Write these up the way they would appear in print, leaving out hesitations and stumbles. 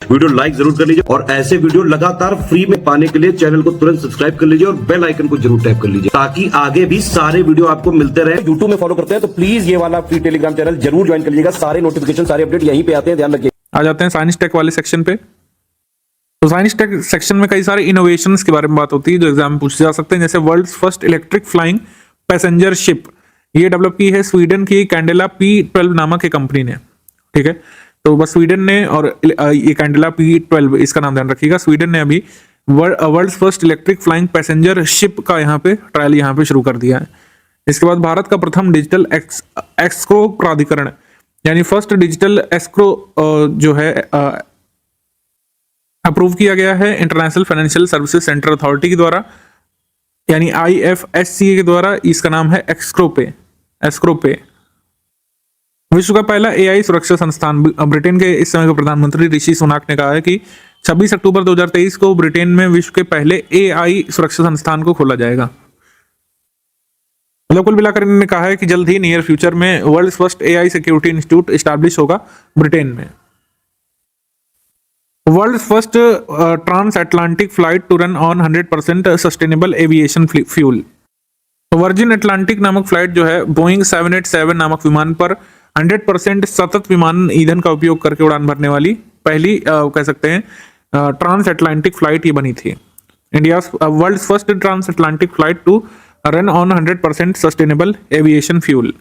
Video like जरूर कर लीजिए और ऐसे वीडियो लगातार फ्री में पाने के लिए चैनल को तुरंत सब्सक्राइब कर लीजिए और बेल आइकन को जरूर टैप कर लीजिए ताकि आगे भी सारे वीडियो आपको मिलते रहे। यूट्यूब में फॉलो करते हैं तो प्लीज ये वाला फ्री टेलीग्राम चैनल जरूर ज्वाइन कर लीजिएगा। सारे नोटिफिकेशन सारे अपडेट यहीं पे आते हैं, ध्यान रखिए। आ जाते हैं साइंस टेक वाले सेक्शन पे। तो साइंस टेक सेक्शन में कई सारे इनोवेशंस के बारे में बात होती है जो एग्जाम में पूछे जा सकते हैं, जैसे world first electric flying passenger ship, ये डेवलप की है स्वीडन की कैंडेला P12 नामक एक कंपनी ने। ठीक है, तो बस स्वीडन ने, और ये कैंडेला P12 इसका नाम ध्यान रखिएगा। स्वीडन ने अभी world first electric flying passenger ship का यहाँ पे ट्रायल यहाँ पे शुरू कर दिया है। इसके बाद भारत का प्रथम डिजिटल एस्क्रो प्राधिकरण यानी फर्स्ट डिजिटल एस्क्रो जो है अप्रूव किया गया है international financial services centre authority के द्वारा, यानी IFSC के द्वारा। इसका नाम है एस्क्रोपे। विश्व का पहला AI सुरक्षा संस्थान, ब्रिटेन के इस समय के प्रधानमंत्री ऋषि सुनाक ने कहा है कि 26 अक्टूबर 2023 को ब्रिटेन में विश्व के पहले AI सुरक्षा संस्थान को खोला जाएगा। मतलब कुल मिलाकर इन्होंने कहा है कि जल्द ही नियर फ्यूचर में world first AI security institute establish होगा ब्रिटेन में। World first transatlantic flight to run on 100% sustainable aviation fuel. तो वर्जिन अटलांटिक नामक फ्लाइट जो है बोइंग 787 नामक विमान पर 100% सतत विमान ईंधन का उपयोग करके उड़ान भरने वाली पहली कह सकते हैं ट्रांस अटलांटिक फ्लाइट ये बनी थी। India world first transatlantic flight to run on 100% sustainable aviation fuel.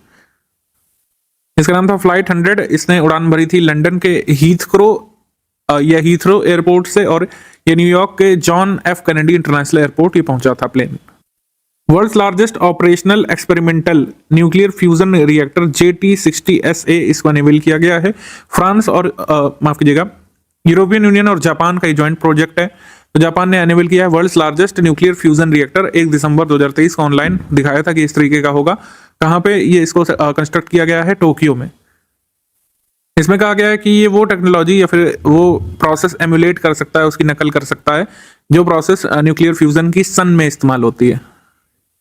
इसका नाम था फ्लाइट 100। इसने उड़ान भरी थी लंदन के हीथ्रो एयरपोर्ट से, और ये न्यूयॉर्क York John F Kennedy international airport ये पहुंचा था plane. World's largest operational experimental nuclear fusion reactor JT60SA इसको अनेबल किया गया है। फ्रांस और माफ कीजिएगा यूरोपियन यूनियन और जापान का जॉइंट प्रोजेक्ट है। तो जापान ने अनेबल किया है world's largest nuclear fusion reactor. 1 दिसंबर 2023 को ऑनलाइन दिखाया था कि इस तरीके का होगा। कहाँ पे ये इसको कंस्ट्रक्ट किया गया है? टोक्यो में। इसमें कहा गया है कि ये वो टेक्नोलॉजी या फिर वो प्रोसेस एमुलेट कर सकता है, उसकी नकल कर सकता है जो प्रोसेस न्यूक्लियर फ्यूजन की सन में इस्तेमाल होती है।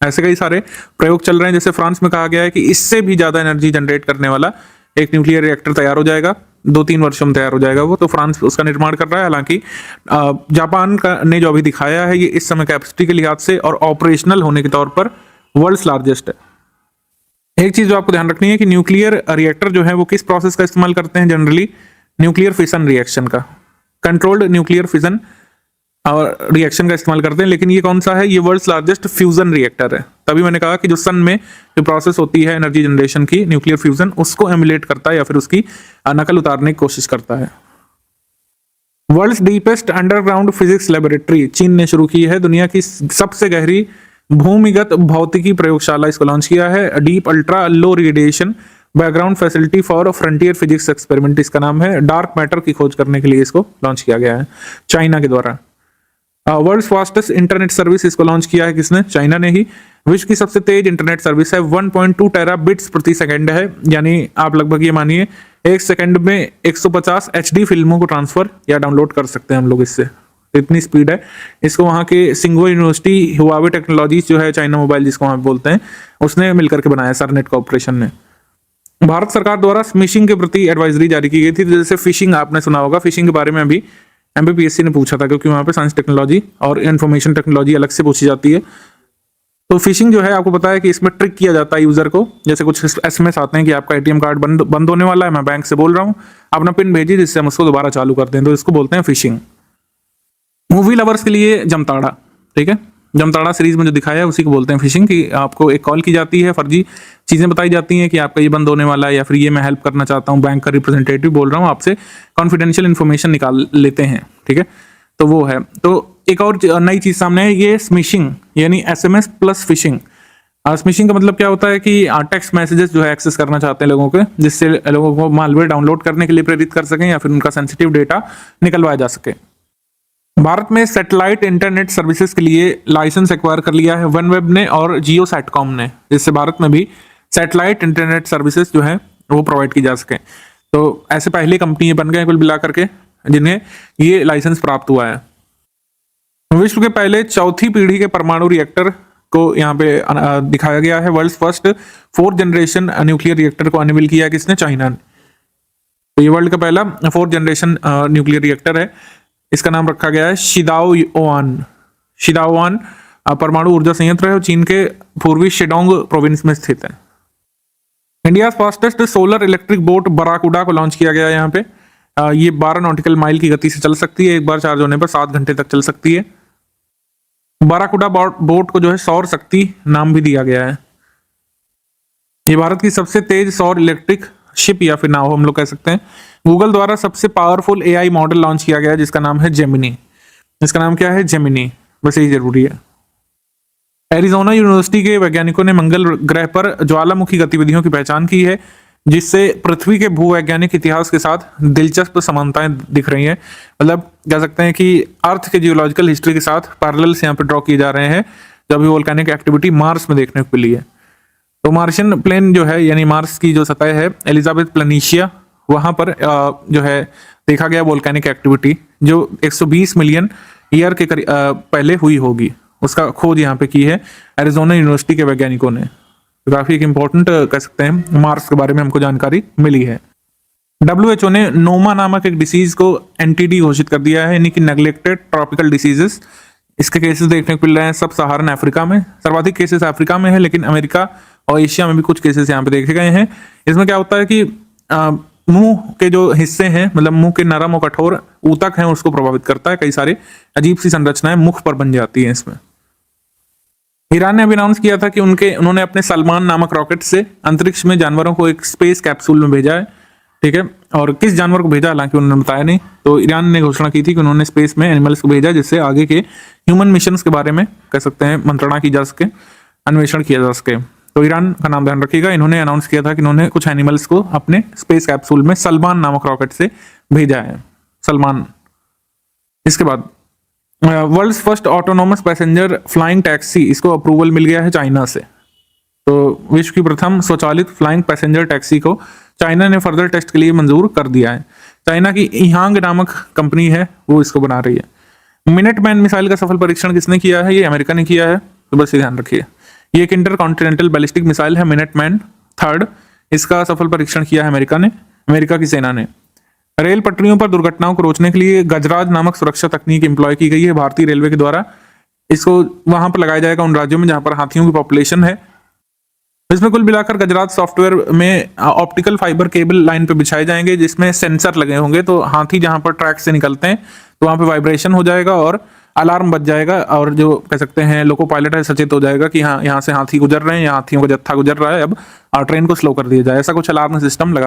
ऐसे कई सारे प्रयोग चल रहे हैं। जैसे फ्रांस में कहा गया है कि इससे भी ज्यादा एनर्जी जनरेट करने वाला एक न्यूक्लियर रिएक्टर तैयार हो जाएगा, 2-3 वर्षों में तैयार हो जाएगा वो। तो फ्रांस उसका निर्माण कर रहा है। हालांकि जापान का ने जो अभी दिखाया है ये इस समय कैपेसिटी के लिहाज से और ऑपरेशनल होने के तौर पर वर्ल्ड्स लार्जेस्ट है। एक चीज जो आपको ध्यान रखनी है कि न्यूक्लियर रिएक्टर जो है वो किस प्रोसेस का इस्तेमाल करते हैं? जनरली न्यूक्लियर फिशन रिएक्शन का, कंट्रोल्ड न्यूक्लियर फिशन और रिएक्शन का इस्तेमाल करते हैं। लेकिन ये कौन सा है? ये वर्ल्ड्स लार्जेस्ट फ्यूजन रिएक्टर है। तभी मैंने कहा कि जो सन में जो प्रोसेस होती है एनर्जी जनरेशन की न्यूक्लियर फ्यूजन, उसको एमुलेट करता है या फिर उसकी नकल उतारने की कोशिश करता है। World's deepest underground physics laboratory चीन ने शुरू की है। दुनिया की सबसे गहरी भूमिगत भौतिकी प्रयोगशाला इसको लॉन्च किया है। Deep ultra low radiation background facility for frontier physics experiment इसका नाम है। डार्क मैटर की खोज करने के लिए इसको लॉन्च किया गया है चाइना के द्वारा। वर्ल्ड्स फास्टेस्ट इंटरनेट सर्विस इसको लॉन्च किया है किसने? चाइना ने ही। विश्व की सबसे तेज इंटरनेट सर्विस है, 1.2 टेराबिट्स प्रति सेकंड है। यानी आप लगभग ये मानिए 1 सेकंड में 150 HD फिल्मों को ट्रांसफर या डाउनलोड कर सकते हैं हम लोग इससे। इतनी स्पीड है। इसको वहाँ के सिंगो यूनिवर्सिटी हुआवे टेक्नोलॉजीज जो है चाइना मोबाइल जिसको वहाँ बोलते हैं, उसने मिलकर के बनाया सरनेट कॉर्पोरेशन ने। भारत सरकार द्वारा स्मिशिंग के प्रति एडवाइजरी जारी की गई थी। जैसे फिशिंग आपने सुना होगा, फिशिंग के बारे में अभी MPPSC ने पूछा था क्योंकि वहाँ पे साइंस टेक्नोलॉजी और इंफॉर्मेशन टेक्नोलॉजी अलग से पूछी जाती है। तो फिशिंग जो है आपको पता है कि इसमें ट्रिक किया जाता है यूजर को। जैसे कुछ SMS आते हैं कि आपका ATM कार्ड बंद होने वाला है, मैं बैंक से बोल रहा हूँ, अपना पिन भेजिए जिससे हम उसको दोबारा चालू करते हैं। तो इसको बोलते हैं फिशिंग। मूवी लवर्स के लिए जमताड़ा, ठीक है, जमताड़ा सीरीज में जो दिखाया है उसी को बोलते हैं फिशिंग। कि आपको एक कॉल की जाती है, फर्जी चीजें बताई जाती हैं कि आपका ये बंद होने वाला है या फिर ये मैं हेल्प करना चाहता हूँ, बैंक का रिप्रेजेंटेटिव बोल रहा हूँ, आपसे कॉन्फिडेंशियल इन्फॉर्मेशन निकाल लेते हैं। ठीक है, तो वो है। तो एक और नई चीज सामने है, ये स्मिशिंग यानी SMS प्लस फिशिंग। स्मिशिंग का मतलब क्या होता है कि टेक्स्ट मैसेजेस जो है एक्सेस करना चाहते हैं लोगों के, जिससे लोगों को मालवेयर डाउनलोड करने के लिए प्रेरित कर सकें या फिर उनका सेंसिटिव डेटा निकलवाया जा सके। भारत में सैटेलाइट इंटरनेट सर्विसेज के लिए लाइसेंस एक्वायर कर लिया है वनवेब ने और जियो सैटकॉम ने, जिससे भारत में भी सैटेलाइट इंटरनेट सर्विसेज जो है वो प्रोवाइड की जा सके। तो ऐसे पहले कंपनी बन गए कुल मिला करके जिन्हें ये लाइसेंस प्राप्त हुआ है। विश्व के पहले चौथी पीढ़ी के परमाणु रिएक्टर को यहाँ पे दिखाया गया है। World first 4th generation nuclear reactor को अनेबल किया किसने? चाइना ने। तो ये वर्ल्ड का पहला 4th जनरेशन न्यूक्लियर रिएक्टर है। इसका नाम रखा गया है शिदाओआन। शिदाओआन परमाणु ऊर्जा संयंत्र है और चीन के पूर्वी शेडोंग प्रोविंस में स्थित है। India fastest solar electric boat Barracuda को लॉन्च किया गया है यहाँ पे। ये 12 नॉटिकल माइल की गति से चल सकती है, एक बार चार्ज होने पर 7 घंटे तक चल सकती है। बराकुडा बोट को जो है सौर शक्ति नाम भी दिया गया है। ये भारत की सबसे तेज सौर इलेक्ट्रिक शिप या फिर नाव हम लोग कह सकते हैं। गूगल द्वारा सबसे पावरफुल एआई मॉडल लॉन्च किया गया है जिसका नाम है जेमिनी। इसका नाम क्या है? जेमिनी, बस यही जरूरी है। एरिजोना यूनिवर्सिटी के वैज्ञानिकों ने मंगल ग्रह पर ज्वालामुखी गतिविधियों की पहचान की है, जिससे पृथ्वी के भूवैज्ञानिक इतिहास के साथ दिलचस्प समानताएं दिख रही हैं। मतलब कह सकते हैं कि अर्थ के जियोलॉजिकल हिस्ट्री के साथ पैरेलल्स यहाँ पे ड्रॉ किए जा रहे हैं, जो अभी वोल्केनिक एक्टिविटी मार्स में देखने को मिली है। तो मार्शियन प्लेन जो है, यानी मार्स की जो सतह है एलिजाबेथ प्लेनिशिया, वहां पर जो है देखा गया वोल्केनिक एक्टिविटी जो 120 मिलियन ईयर के पहले हुई होगी, उसका खोज यहाँ पे की है एरिजोना यूनिवर्सिटी के वैज्ञानिकों ने। तो काफी एक इंपॉर्टेंट कह सकते हैं मार्स के बारे में हमको जानकारी मिली है। WHO ने नोमा नामक एक डिसीज को NTD घोषित कर दिया है, यानी कि नेग्लेक्टेड ट्रॉपिकल डिसीजेस। इसके केसेस देखने को मिल रहे हैं सब सहारन अफ्रीका में, सर्वाधिक केसेस अफ्रीका में है, लेकिन अमेरिका और एशिया में भी कुछ केसेस यहाँ पे देखे गए हैं। इसमें क्या होता है कि मुंह के जो हिस्से हैं, मतलब मुंह के नरम और कठोर ऊतक हैं, उसको प्रभावित करता है। कई सारे अजीब सी संरचनाएं मुख पर बन जाती हैं इसमें। ईरान ने अभी अनाउंस किया था कि उन्होंने अपने सलमान नामक रॉकेट से अंतरिक्ष में जानवरों को एक स्पेस कैप्सूल में भेजा है, ठीक है। और किस जानवर को भेजा हालांकि उन्होंने बताया नहीं। तो ईरान ने घोषणा की थी कि उन्होंने स्पेस में एनिमल्स को भेजा, जिससे आगे के ह्यूमन मिशंस के बारे में कह सकते हैं मंत्रणा की जा सके, अन्वेषण किया जा सके। तो ईरान का नाम ध्यान रखिएगा। इन्होंने अनाउंस किया था कि इन्होंने कुछ एनिमल्स को अपने स्पेस कैप्सूल में सलमान नामक रॉकेट से भेजा है। सलमान। इसके बाद world's first autonomous passenger flying taxi, इसको अप्रूवल मिल गया है चाइना से। तो विश्व की प्रथम स्वचालित फ्लाइंग पैसेंजर टैक्सी को चाइना ने फर्दर टेस्ट के लिए मंजूर कर दिया है। चाइना की इहांग नामक कंपनी है, वो इसको बना रही है। मिनटमैन मिसाइल का सफल परीक्षण किसने किया है? ये अमेरिका ने किया है, तो बस ये ध्यान रखिए। ये एक इंटर कॉन्टिनेंटल बैलिस्टिक मिसाइल है, मिनटमैन 3rd। इसका सफल परीक्षण किया है अमेरिका ने, अमेरिका की सेना ने। रेल पटरियों पर दुर्घटनाओं को रोकने के लिए गजराज नामक सुरक्षा तकनीक एम्प्लॉय की गई है भारतीय रेलवे के द्वारा। इसको वहां पर लगाया जाएगा उन राज्यों में जहां पर हाथियों की पॉपुलेशन है। इसमें कुल मिलाकर गजराज सॉफ्टवेयर में ऑप्टिकल फाइबर केबल लाइन पे बिछाए जाएंगे, जिसमें सेंसर लगे होंगे। तो हाथी जहां पर ट्रैक से निकलते हैं तो वहां पे वाइब्रेशन हो जाएगा और अलार्म बज जाएगा, और जो कह सकते हैं लोको पायलट है सचेत हो जाएगा कि हाँ यहाँ से हाथी गुजर रहे हैं या हाथियों का जत्था गुजर रहा है, अब ट्रेन को स्लो कर दिया जाए। ऐसा कुछ अलार्म सिस्टम लगा